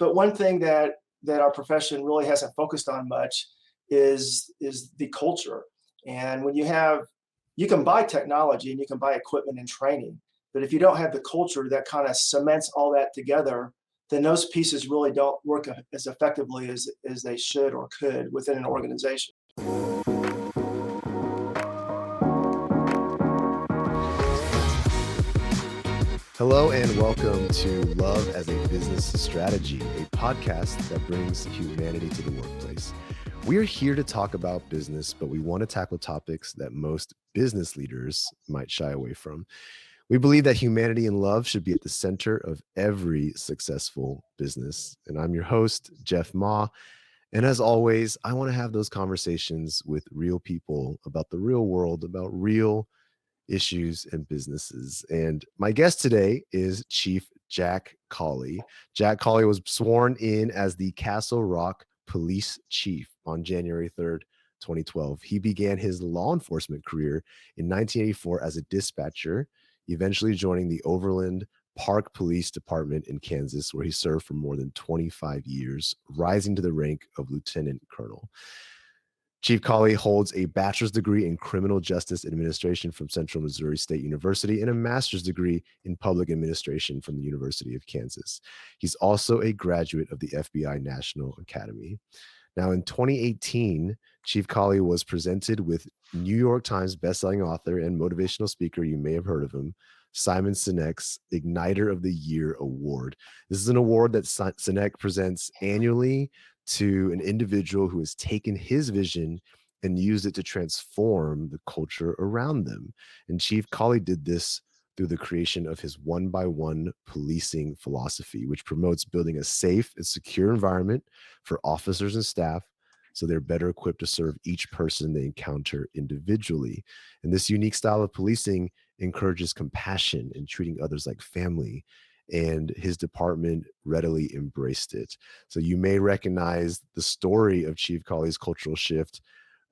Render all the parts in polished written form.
but one thing that our profession really hasn't focused on much is the culture. And when you can buy technology and you can buy equipment and training, but if you don't have the culture that kind of cements all that together, then those pieces really don't work as effectively as they should or could within an organization. Hello and welcome to Love as a Business Strategy, a podcast that brings humanity to the workplace. We're here to talk about business, but we want to tackle topics that most business leaders might shy away from. We believe that humanity and love should be at the center of every successful business. And I'm your host, Jeff Ma. And as always, I want to have those conversations with real people about the real world, about real issues and businesses. And my guest today is Chief Jack Cauley. Jack Cauley was sworn in as the Castle Rock Police Chief on January 3rd, 2012. He began his law enforcement career in 1984 as a dispatcher, eventually joining the Overland Park Police Department in Kansas, where he served for more than 25 years, rising to the rank of Lieutenant Colonel. Chief Cauley holds a bachelor's degree in criminal justice administration from Central Missouri State University and a master's degree in public administration from the University of Kansas. He's also a graduate of the FBI National Academy. Now, in 2018, Chief Cauley was presented with New York Times bestselling author and motivational speaker, you may have heard of him, Simon Sinek's Igniter of the Year Award. This is an award that Sinek presents annually to an individual who has taken his vision and used it to transform the culture around them. And Chief Cauley did this through the creation of his one-by-one policing philosophy, which promotes building a safe and secure environment for officers and staff so they're better equipped to serve each person they encounter individually. And this unique style of policing encourages compassion and treating others like family, and his department readily embraced it. So you may recognize the story of Chief Cauley's cultural shift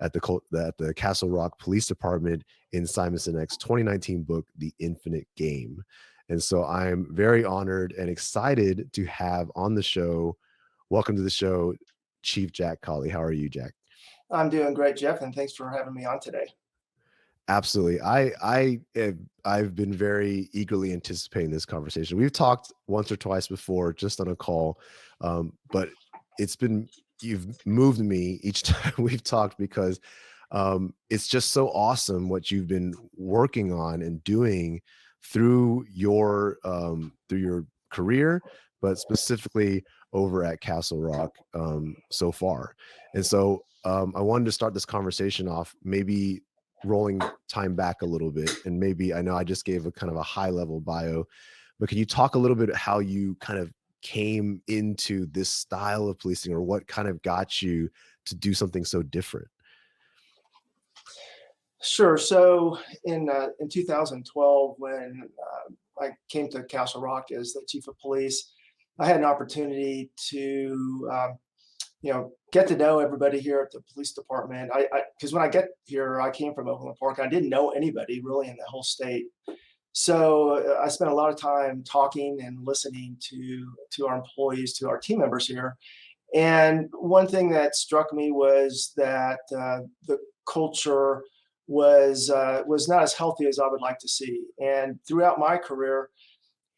at the Castle Rock Police Department in Simon Sinek's 2019 book, The Infinite Game. And so I'm very honored and excited to have on the show, welcome to the show, Chief Jack Cauley. How are you, Jack? I'm doing great, Jeff, and thanks for having me on today. Absolutely. I've been very eagerly anticipating this conversation. We've talked once or twice before just on a call, but you've moved me each time we've talked because it's just so awesome what you've been working on and doing through your career, but specifically over at Castle Rock so far. And so I wanted to start this conversation off maybe rolling time back a little bit, and maybe I know I just gave a kind of a high level bio, but can you talk a little bit how you kind of came into this style of policing, or what kind of got you to do something so different? Sure. So in 2012, when I came to Castle Rock as the chief of police, I had an opportunity to get to know everybody here at the police department. Because when I get here, I came from Overland Park. I didn't know anybody really in the whole state. So I spent a lot of time talking and listening to our employees, to our team members here. And one thing that struck me was that the culture was not as healthy as I would like to see. And throughout my career,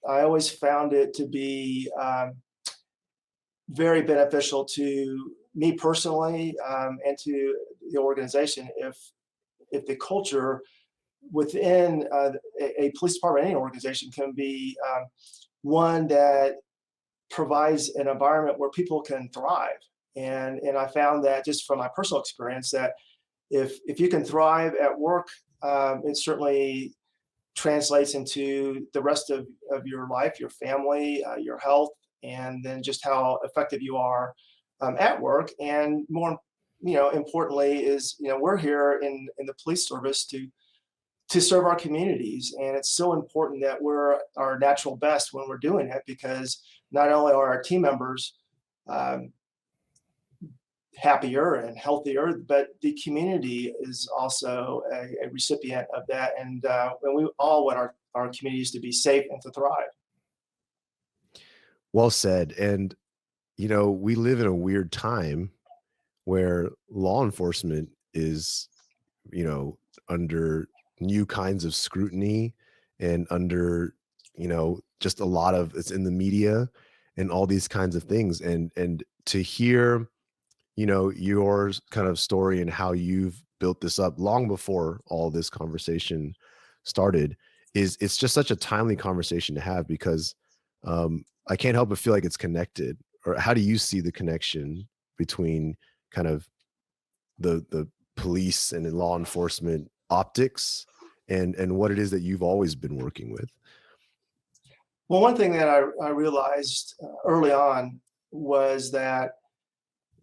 I always found it to be very beneficial to me personally and to the organization if the culture within a police department, any organization, can be one that provides an environment where people can thrive. And I found that just from my personal experience that if you can thrive at work, it certainly translates into the rest of your life, your family, your health, and then just how effective you are at work. And more, importantly is, we're here in the police service to serve our communities. And it's so important that we're our natural best when we're doing it, because not only are our team members happier and healthier, but the community is also a recipient of that. And we all want our communities to be safe and to thrive. Well said. And we live in a weird time where law enforcement is, under new kinds of scrutiny and under, just a lot of it's in the media and all these kinds of things. And to hear, your kind of story and how you've built this up long before all this conversation started it's just such a timely conversation to have because I can't help but feel like it's connected. Or how do you see the connection between kind of the police and in law enforcement optics and what it is that you've always been working with? Well, one thing that I realized early on was that,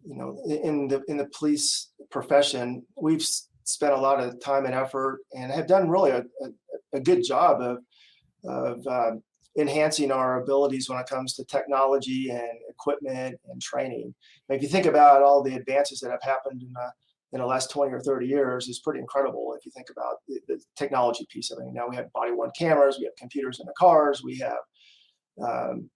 in the police profession, we've spent a lot of time and effort and have done really a good job of enhancing our abilities when it comes to technology and equipment and training. And if you think about all the advances that have happened in the last 20 or 30 years, it's pretty incredible if you think about the technology piece of it. Now we have body-worn cameras, we have computers in the cars, we have um,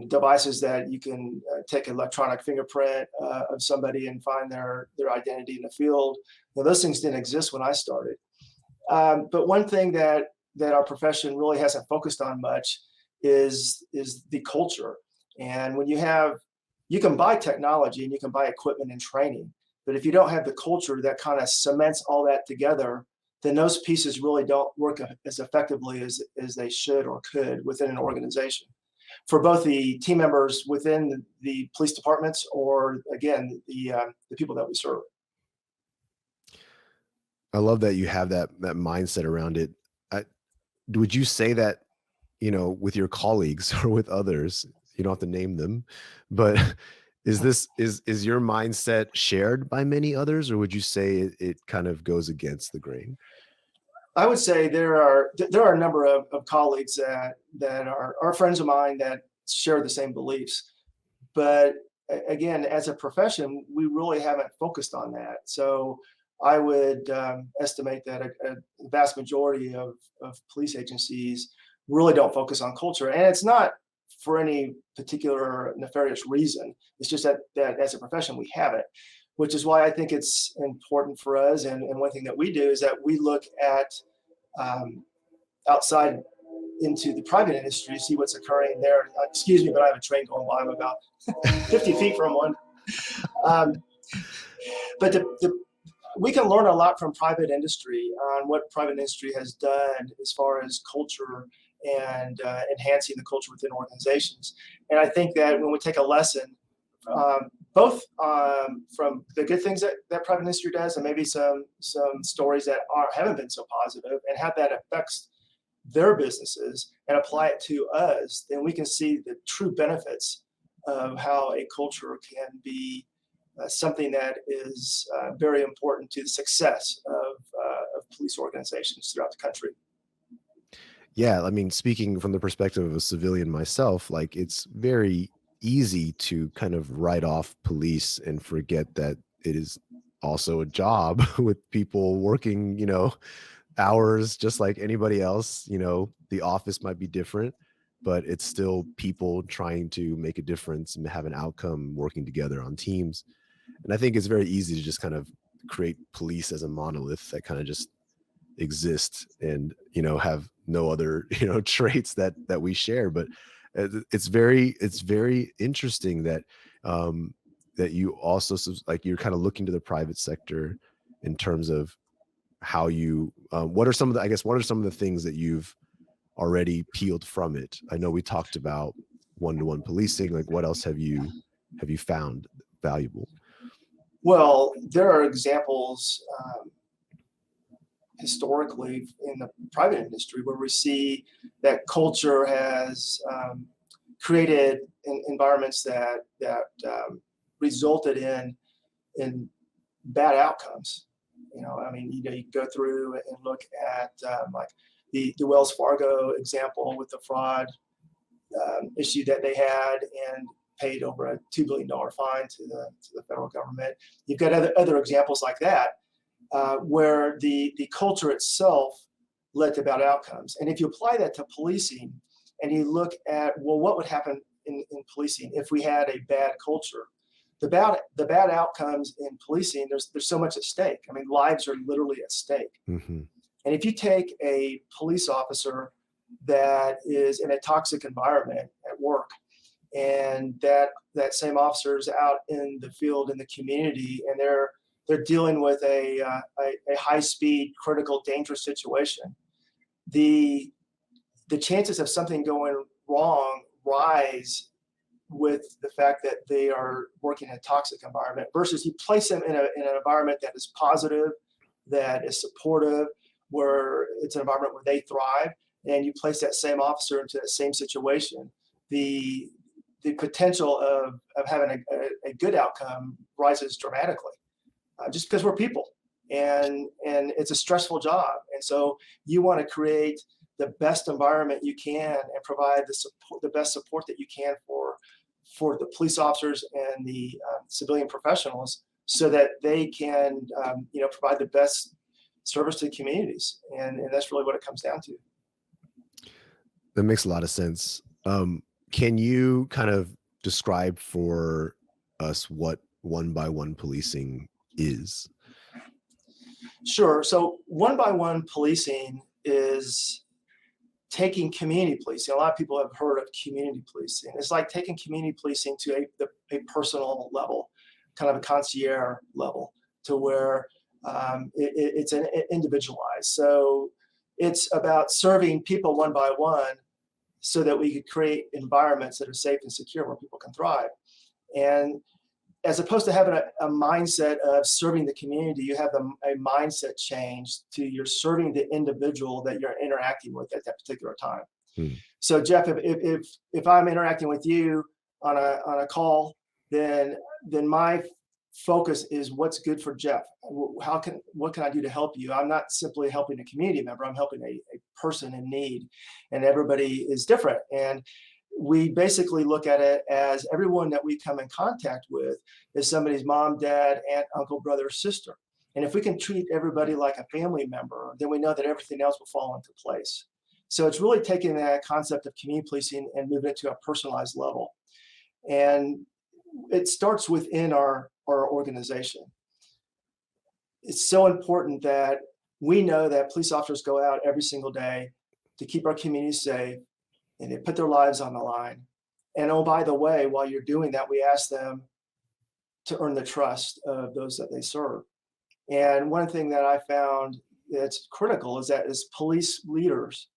devices that you can take an electronic fingerprint of somebody and find their identity in the field. Those things didn't exist when I started. But one thing that our profession really hasn't focused on much is the culture. And when you can buy technology and you can buy equipment and training, but if you don't have the culture that kind of cements all that together, then those pieces really don't work as effectively as they should or could within an organization for both the team members within the police departments or again the people that we serve. I love that you have that mindset around it. I, would you say that, with your colleagues or with others, you don't have to name them, but is your mindset shared by many others, or would you say it kind of goes against the grain? I would say there are a number of colleagues that are friends of mine that share the same beliefs, but again, as a profession, we really haven't focused on that. So I would estimate that a vast majority of police agencies really don't focus on culture, and it's not for any particular nefarious reason. It's just that as a profession we haven't, which is why I think it's important for us. And one thing that we do is that we look at um, outside into the private industry, see what's occurring there. Excuse me, but I have a train going by. I'm about 50 feet from one. Um, but we can learn a lot from private industry on what private industry has done as far as culture and enhancing the culture within organizations. And I think that when we take a lesson, both from the good things that private industry does, and maybe some stories that haven't been so positive, and how that affects their businesses, and apply it to us, then we can see the true benefits of how a culture can be something that is very important to the success of police organizations throughout the country. Yeah, I mean, speaking from the perspective of a civilian myself, like it's very easy to kind of write off police and forget that it is also a job with people working, hours just like anybody else. The office might be different, but it's still people trying to make a difference and have an outcome working together on teams. And I think it's very easy to just kind of create police as a monolith that kind of just exist and have no other traits that we share. But it's very interesting that that you also like you're kind of looking to the private sector in terms of how you what are some of the I guess what are some of the things that you've already peeled from it? I know we talked about one-to-one policing. Like what else have you found valuable? Well, there are examples historically in the private industry where we see that culture has created environments resulted in bad outcomes. I mean, you go through and look at like the Wells Fargo example with the fraud issue that they had and paid over a $2 billion fine to the federal government. You've got other examples like that where the culture itself led to bad outcomes. And if you apply that to policing and you look at, well, what would happen in policing if we had a bad culture. The bad outcomes in policing, there's so much at stake. I mean, lives are literally at stake. Mm-hmm. And if you take a police officer that is in a toxic environment at work, and that same officer is out in the field in the community, and they're dealing with a high-speed, critical, dangerous situation, the chances of something going wrong rise with the fact that they are working in a toxic environment, versus you place them in an environment that is positive, that is supportive, where it's an environment where they thrive, and you place that same officer into that same situation, the potential of having a good outcome rises dramatically, just because we're people, and it's a stressful job. And so you want to create the best environment you can and provide the best support that you can for the police officers and the civilian professionals, so that they can provide the best service to the communities. And that's really what it comes down to. That makes a lot of sense. Can you kind of describe for us what one-by-one policing is? Sure. So one-by-one policing is taking community policing. A lot of people have heard of community policing. It's like taking community policing to a personal level, kind of a concierge level, to where it's an individualized. So it's about serving people one by one, so that we could create environments that are safe and secure where people can thrive. And as opposed to having a mindset of serving the community, you have a mindset change to you're serving the individual that you're interacting with at that particular time. Hmm. So Jeff, if I'm interacting with you on a call, then my focus is what's good for Jeff. What can I do to help you? I'm not simply helping a community member. I'm helping a person in need, and everybody is different. And we basically look at it as everyone that we come in contact with is somebody's mom, dad, aunt, uncle, brother, sister. And if we can treat everybody like a family member, then we know that everything else will fall into place. So it's really taking that concept of community policing and moving it to a personalized level. And it starts within our organization. It's so important that we know that police officers go out every single day to keep our communities safe, and they put their lives on the line. And oh, by the way, while you're doing that, we ask them to earn the trust of those that they serve. And one thing that I found that's critical is that as police leaders,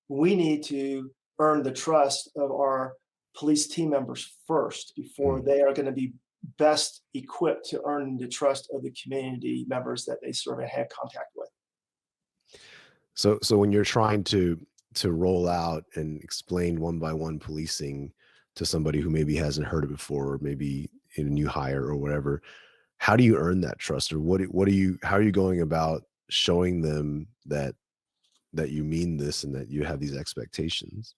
we need to earn the trust of our police team members first, before they are going to be best equipped to earn the trust of the community members that they serve and have contact with. So when you're trying to roll out and explain one-by-one policing to somebody who maybe hasn't heard it before, or maybe in a new hire or whatever, how do you earn that trust? Or how are you going about showing them that you mean this and that you have these expectations?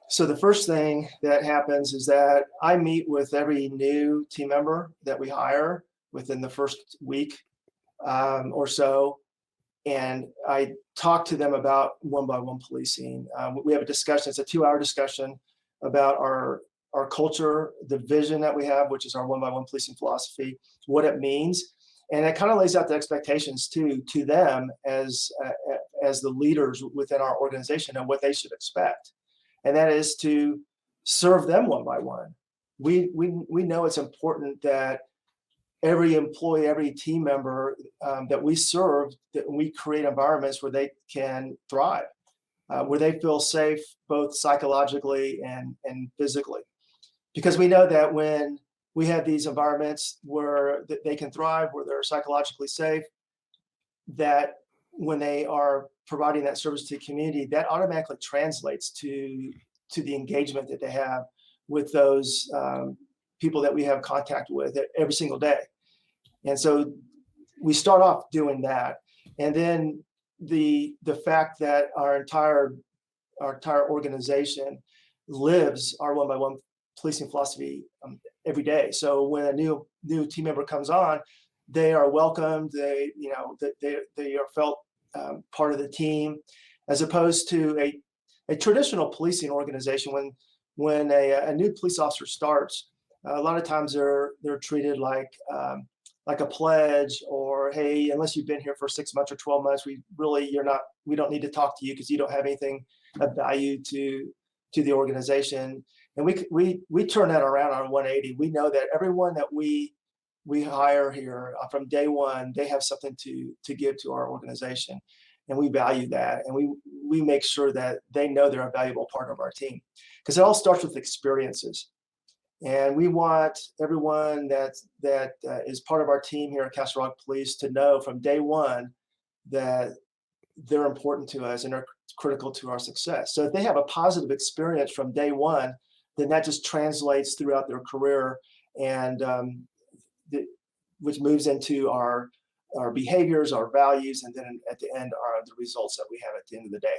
So the first thing that happens is that I meet with every new team member that we hire within the first week or so, and I talk to them about one-by-one policing. We have a discussion. It's a 2-hour discussion about our culture, the vision that we have, which is our one-by-one policing philosophy, what it means, and it kind of lays out the expectations to them as the leaders within our organization and what they should expect. And that is to serve them one by one. We know it's important that every employee, every team member that we serve, that we create environments where they can thrive, where they feel safe, both psychologically and physically. Because we know that when we have these environments where they can thrive, where they're psychologically safe, that when they are providing that service to the community, that automatically translates to the engagement that they have with those people that we have contact with every single day. And so we start off doing that. And then the fact that our entire organization lives our one-by-one policing philosophy every day. So when a new team member comes on, they are welcomed. They are felt part of the team, as opposed to a traditional policing organization. when a new police officer starts, a lot of times they're treated like a pledge, or hey, unless you've been here for 6 months or 12 months, we don't need to talk to you because you don't have anything of value to the organization. And we turn that around on 180. We know that everyone that we hire here from day one, they have something to give to our organization, and we value that, and we make sure that they know they're a valuable part of our team, because it all starts with experiences. And we want everyone that is part of our team here at Castle Rock Police to know from day one that they're important to us and are critical to our success. So if they have a positive experience from day one, then that just translates throughout their career, and which moves into our behaviors, our values, and then at the end are the results that we have at the end of the day.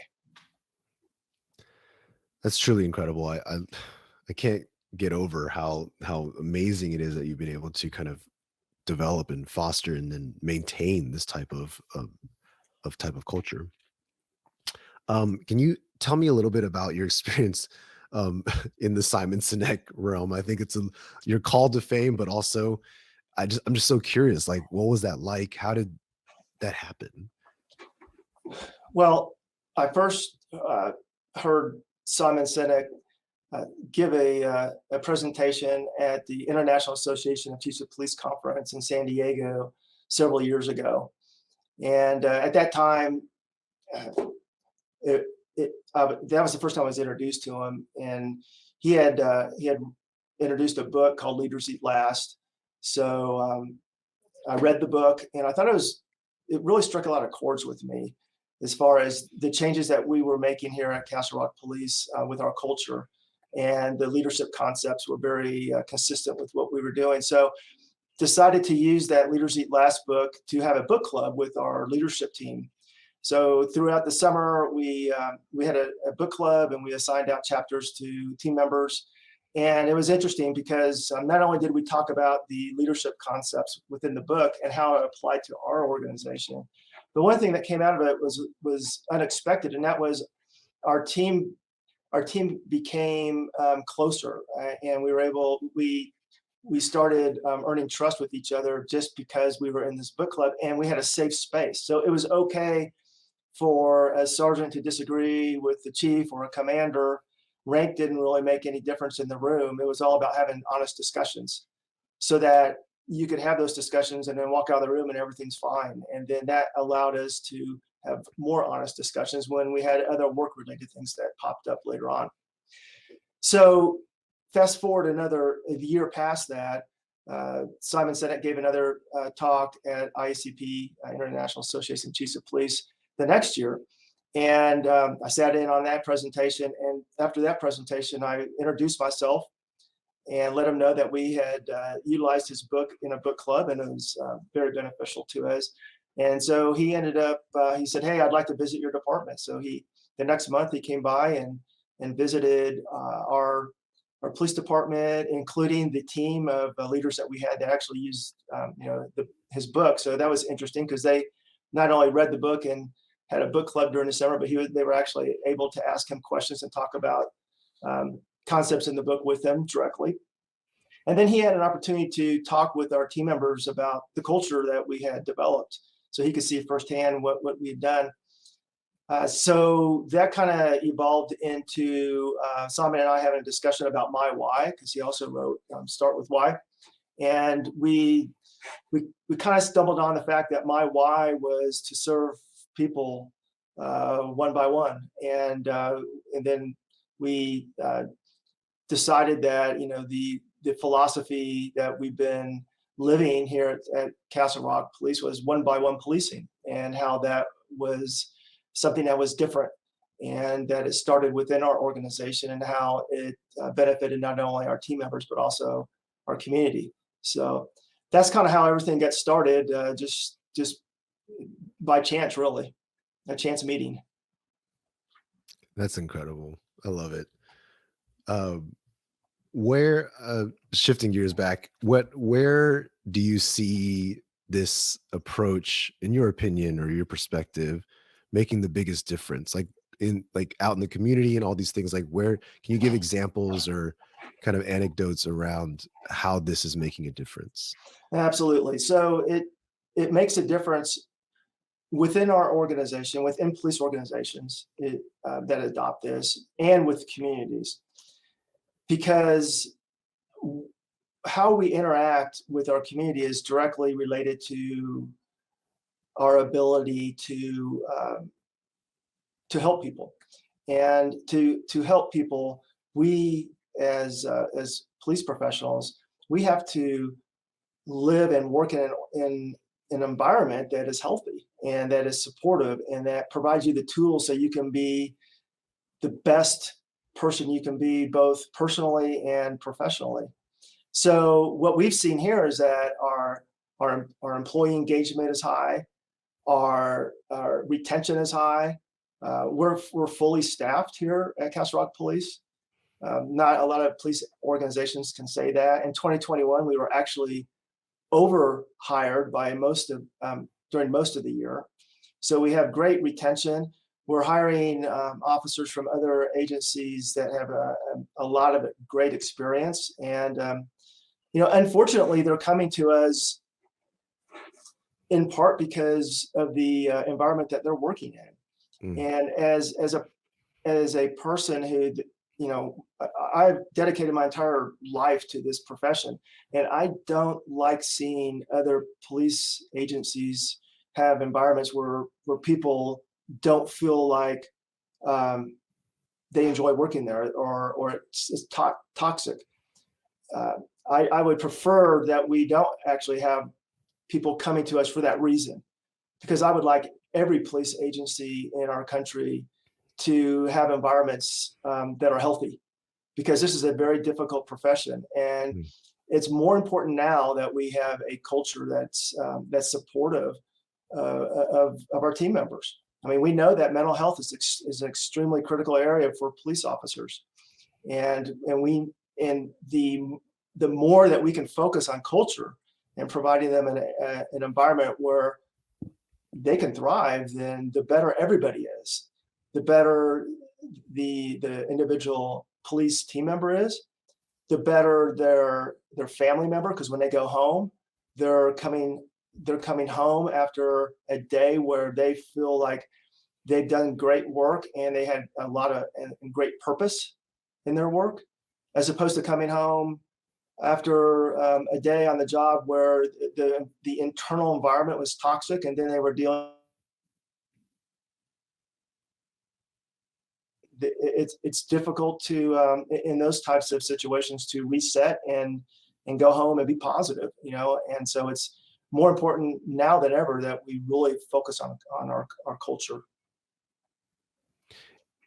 That's truly incredible. I can't get over how amazing it is that you've been able to kind of develop and foster and then maintain this type of culture. Can you tell me a little bit about your experience in the Simon Sinek realm? I think you're called to fame, but also I'm just so curious, like, what was that like? How did that happen? Well, I first heard Simon Sinek give a presentation at the International Association of Chiefs of Police Conference in San Diego several years ago. And at that time, that was the first time I was introduced to him. And he had introduced a book called Leaders Eat Last. So I read the book, and I thought it really struck a lot of chords with me as far as the changes that we were making here at Castle Rock Police with our culture. And the leadership concepts were very consistent with what we were doing. So decided to use that Leaders Eat Last book to have a book club with our leadership team. So throughout the summer, we had a book club, and we assigned out chapters to team members. And it was interesting because not only did we talk about the leadership concepts within the book and how it applied to our organization, but one thing that came out of it was unexpected, and that was our team became closer, and we started earning trust with each other just because we were in this book club, and we had a safe space. So it was okay for a sergeant to disagree with the chief or a commander. Rank didn't really make any difference in the room. It was all about having honest discussions, so that you could have those discussions and then walk out of the room and everything's fine. And then that allowed us to have more honest discussions when we had other work-related things that popped up later on. So fast forward a year past that, Simon Sinek gave another talk at IACP, International Association of Chiefs of Police, the next year. And I sat in on that presentation. And after that presentation, I introduced myself and let him know that we had utilized his book in a book club, and it was very beneficial to us. And so he ended up, he said, hey, I'd like to visit your department. So the next month he came by and visited our police department, including the team of leaders that we had that actually used, his book. So that was interesting because they not only read the book and had a book club during the summer, but they were actually able to ask him questions and talk about concepts in the book with them directly. And then he had an opportunity to talk with our team members about the culture that we had developed, so he could see firsthand what we had done. So that kind of evolved into Simon and I having a discussion about my why, because he also wrote Start With Why. And we kind of stumbled on the fact that my why was to serve people one by one. And then we decided that, the philosophy that we've been living here at Castle Rock Police was one by one policing, and how that was something that was different, and that it started within our organization, and how it benefited not only our team members, but also our community. So that's kind of how everything got started, just by chance, really, a chance meeting. That's incredible. I love it. Where shifting gears back, where do you see this approach, in your opinion or your perspective, making the biggest difference? Like, in like out in the community and all these things? Like, where can you give examples or kind of anecdotes around how this is making a difference? Absolutely. So it makes a difference within our organization, within police organizations that adopt this, and with communities, because how we interact with our community is directly related to our ability to help people, and to help people, we as police professionals, we have to live and work in an environment that is healthy and that is supportive and that provides you the tools so you can be the best person you can be, both personally and professionally. So what we've seen here is that our employee engagement is high, our retention is high. We're fully staffed here at Castle Rock Police. Not a lot of police organizations can say that. In 2021, we were actually overhired by during most of the year. So we have great retention. We're hiring officers from other agencies that have a lot of great experience. And, unfortunately, they're coming to us in part because of the environment that they're working in. Mm. And as a person who, I've dedicated my entire life to this profession, and I don't like seeing other police agencies have environments where people don't feel like they enjoy working there, or it's toxic. I would prefer that we don't actually have people coming to us for that reason, because I would like every police agency in our country to have environments that are healthy, because this is a very difficult profession. And it's more important now that we have a culture that's supportive of our team members. I mean, we know that mental health is an extremely critical area for police officers, and the more that we can focus on culture and providing them an environment where they can thrive, then the better everybody is. The better the individual police team member is, the better their family member, because when they go home, they're coming home after a day where they feel like they've done great work and they had a lot of and great purpose in their work, as opposed to coming home after a day on the job where the internal environment was toxic, and then they were dealing. It's difficult to in those types of situations to reset and go home and be positive, and so it's more important now than ever that we really focus on our culture.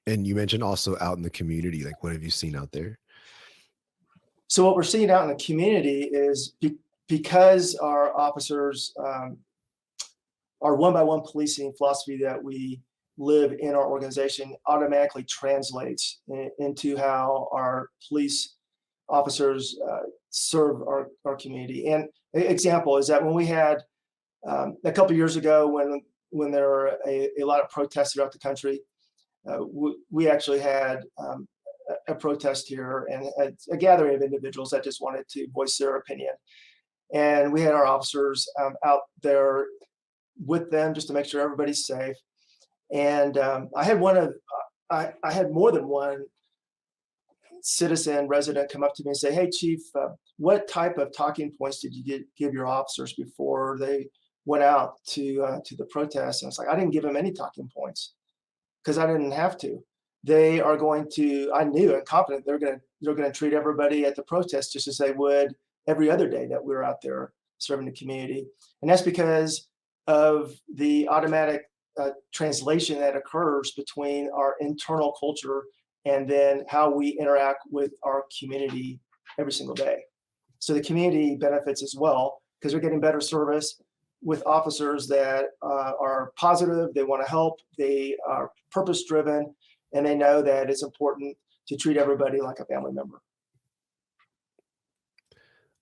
And you mentioned also out in the community, like what have you seen out there? So what we're seeing out in the community is because our officers, our one-by-one policing philosophy that we live in our organization automatically translates into how our police officers serve our community. And an example is that when we had a couple of years ago, when there were a lot of protests throughout the country, we actually had a protest here and a gathering of individuals that just wanted to voice their opinion. And we had our officers out there with them just to make sure everybody's safe. And I had more than one citizen resident come up to me and say, "Hey, Chief, what type of talking points did you give your officers before they went out to the protest?" And I was like, "I didn't give them any talking points because I didn't have to. They are going to. I knew and confident they're going to treat everybody at the protest just as they would every other day that we were out there serving the community." And that's because of the automatic translation that occurs between our internal culture and then how we interact with our community every single day. So the community benefits as well because they're getting better service with officers that are positive, they want to help, they are purpose driven, and they know that it's important to treat everybody like a family member.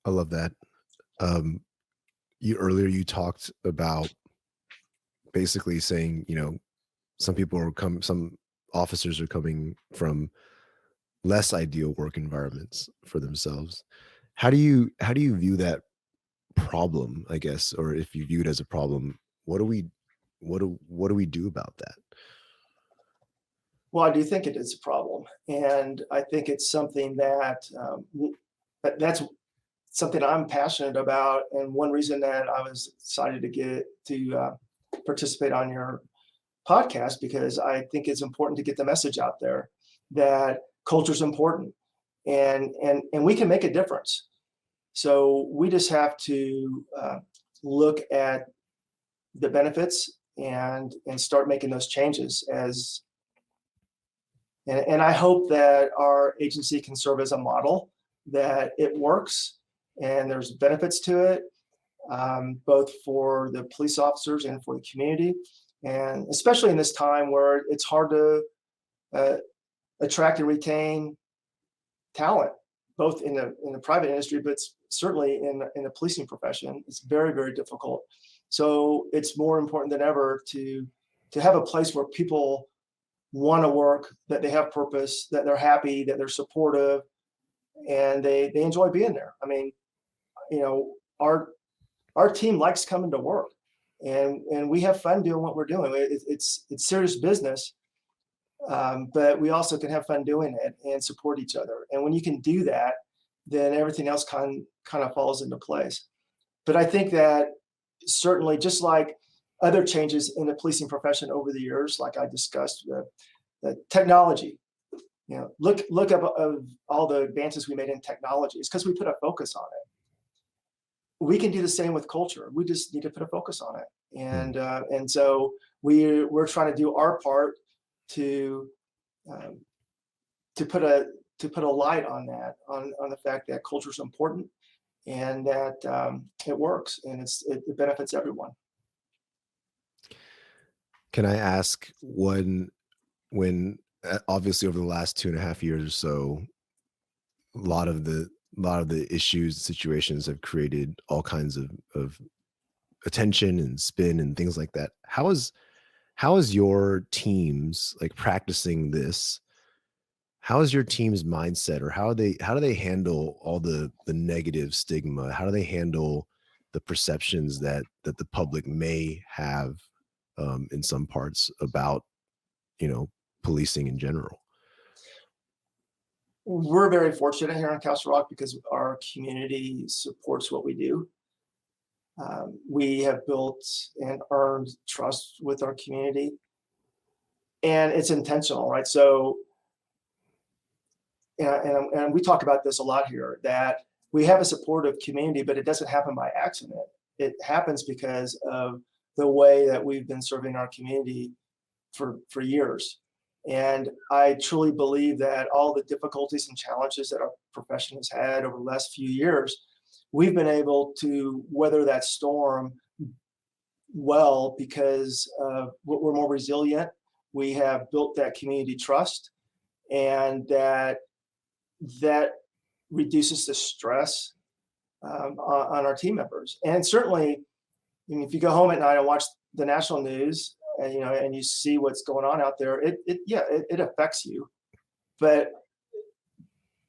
I love that. You talked about basically saying, some people some officers are coming from less ideal work environments for themselves. How do you view that problem, I guess, or if you view it as a problem, what do we do about that? Well, I do think it is a problem, and I think it's something that that's something I'm passionate about, and one reason that I was excited to get to participate on your podcast, because I think it's important to get the message out there that culture is important, and we can make a difference. So we just have to look at the benefits and start making those changes as and I hope that our agency can serve as a model, that it works and there's benefits to it, both for the police officers and for the community. And especially in this time where it's hard to uh, attract and retain talent, both in the private industry, but certainly in the policing profession, it's very, very difficult. So it's more important than ever to have a place where people want to work, that they have purpose, that they're happy, that they're supportive, and they enjoy being there. I mean, you know, our team likes coming to work, and we have fun doing what we're doing. It's serious business, but we also can have fun doing it and support each other. And when you can do that, then everything else kind of falls into place. But I think that certainly, just like other changes in the policing profession over the years, like I discussed, the technology, look up of all the advances we made in technology. It's because we put a focus on it. We can do the same with culture. We just need to put a focus on it. And so we're trying to do our part to um, to put a light on that, on the fact that culture is important, and that it works, and it benefits everyone. Can I ask, when obviously over the last 2.5 years or so, a lot of the issues, situations have created all kinds of attention and spin and things like that. How is your teams like practicing this? How is your team's mindset, or how do they handle all the negative stigma? How do they handle the perceptions that the public may have in some parts about, you know, policing in general? We're very fortunate here in Castle Rock because our community supports what we do. We have built and earned trust with our community, and it's intentional, right? So, and we talk about this a lot here, that we have a supportive community, but it doesn't happen by accident. It happens because of the way that we've been serving our community for years. And I truly believe that all the difficulties and challenges that our profession has had over the last few years, we've been able to weather that storm well because we're more resilient. We have built that community trust, and that reduces the stress on our team members. And certainly, I mean, if you go home at night and watch the national news, and and you see what's going on out there, it affects you. But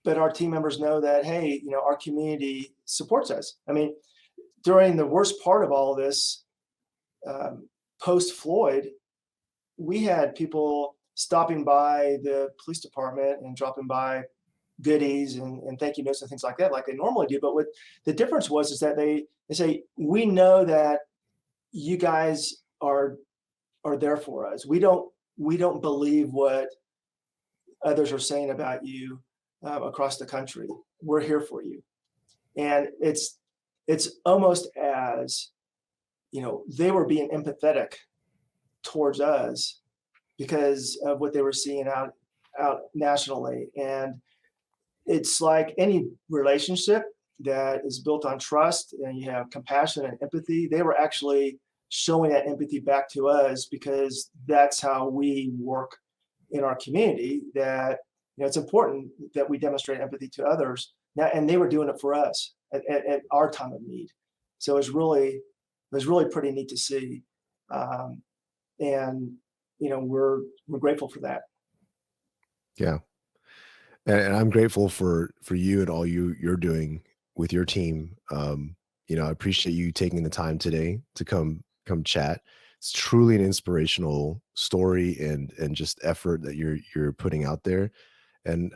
our team members know that, hey, our community supports us. I mean, during the worst part of all of this, post Floyd, we had people stopping by the police department and dropping by goodies and thank you notes and things like they normally do. But what the difference was is that they say, we know that you guys are there for us. We don't believe what others are saying about you across the country. We're here for you. And it's almost as they were being empathetic towards us because of what they were seeing out nationally. And it's like any relationship that is built on trust, and you have compassion and empathy. They were actually showing that empathy back to us because that's how we work in our community. That it's important that we demonstrate empathy to others. Now, and they were doing it for us at our time of need. So it was really pretty neat to see, and we're grateful for that. Yeah. And I'm grateful for you and all you're doing with your team. I appreciate you taking the time today to come chat. It's truly an inspirational story and just effort that you're putting out there. And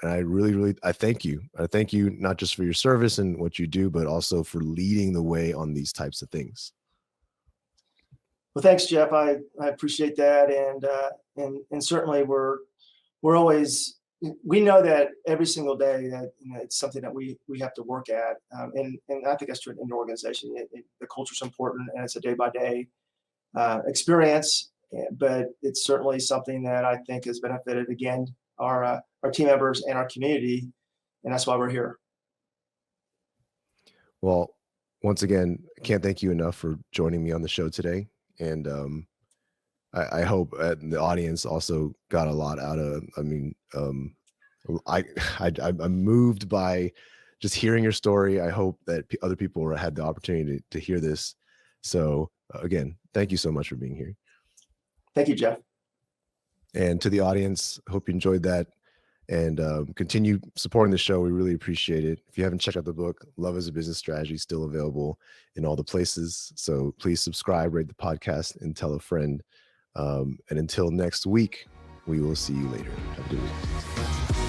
I really I thank you. I thank you not just for your service and what you do, but also for leading the way on these types of things. Well, thanks, Jeff. I appreciate that, and certainly we're always, we know that every single day that it's something that we have to work at, and I think that's true in an organization. The culture is important, and it's a day by day experience. But it's certainly something that I think has benefited again our team members and our community, and that's why we're here. Well, once again, I can't thank you enough for joining me on the show today. And I hope the audience also got a lot out of. I mean, I, I'm moved by just hearing your story. I hope that other people had the opportunity to hear this. So again, thank you so much for being here. Thank you, Jeff. And to the audience, hope you enjoyed that. And continue supporting the show. We really appreciate it. If you haven't checked out the book, Love as a Business Strategy, still available in all the places. So please subscribe, rate the podcast, and tell a friend. And until next week, we will see you later. Have a good week.